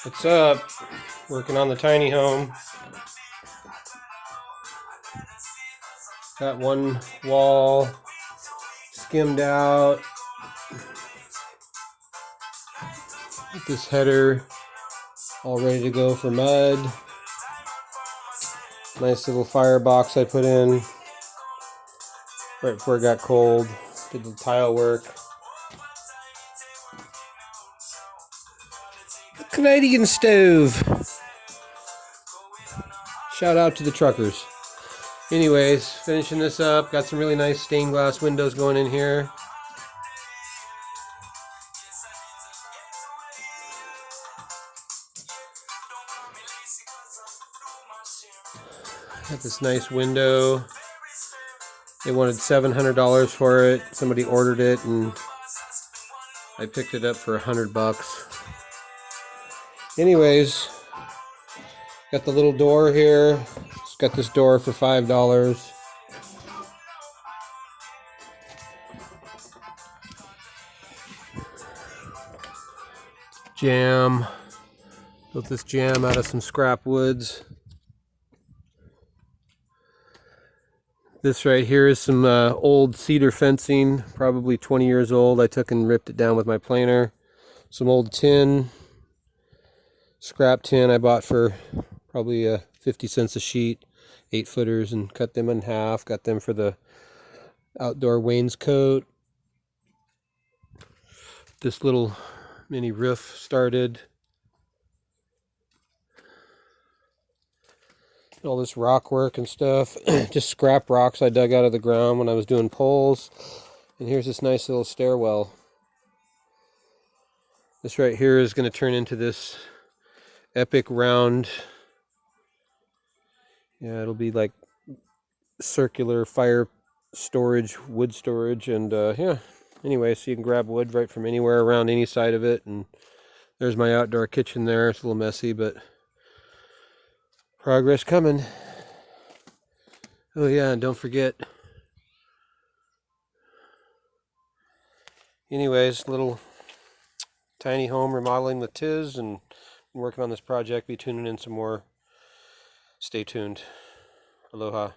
What's up? Working on the tiny home. Got one wall skimmed out. This header all ready to go for mud. Nice little firebox I put in right before it got cold. Did the tile work. The Canadian stove. Shout out to the truckers. Anyways, finishing this up. Got some really nice stained glass windows going in here. Got this nice window. They wanted $700 for it. Somebody ordered it and I picked it up for $100. Anyways, got the little door here. Just got this door for $5. Jam. Built this jam out of some scrap woods. This right here is some old cedar fencing, probably 20 years old. I took and ripped it down with my planer. Some old tin, scrap tin I bought for probably 50 cents a sheet, 8-footers, and cut them in half. Got them for the outdoor wainscot. This little mini roof started. All this rock work and stuff, just scrap rocks I dug out of the ground when I was doing poles. And here's this nice little stairwell. This right here is going to turn into this epic round, yeah, it'll be like circular fire storage, wood storage, and yeah, anyway, so you can grab wood right from anywhere around any side of it. And there's my outdoor kitchen there. It's a little messy, but progress coming. Oh yeah, and don't forget. Anyways, little tiny home remodeling with Tiz, and working on this project. Be tuning in some more. Stay tuned. Aloha.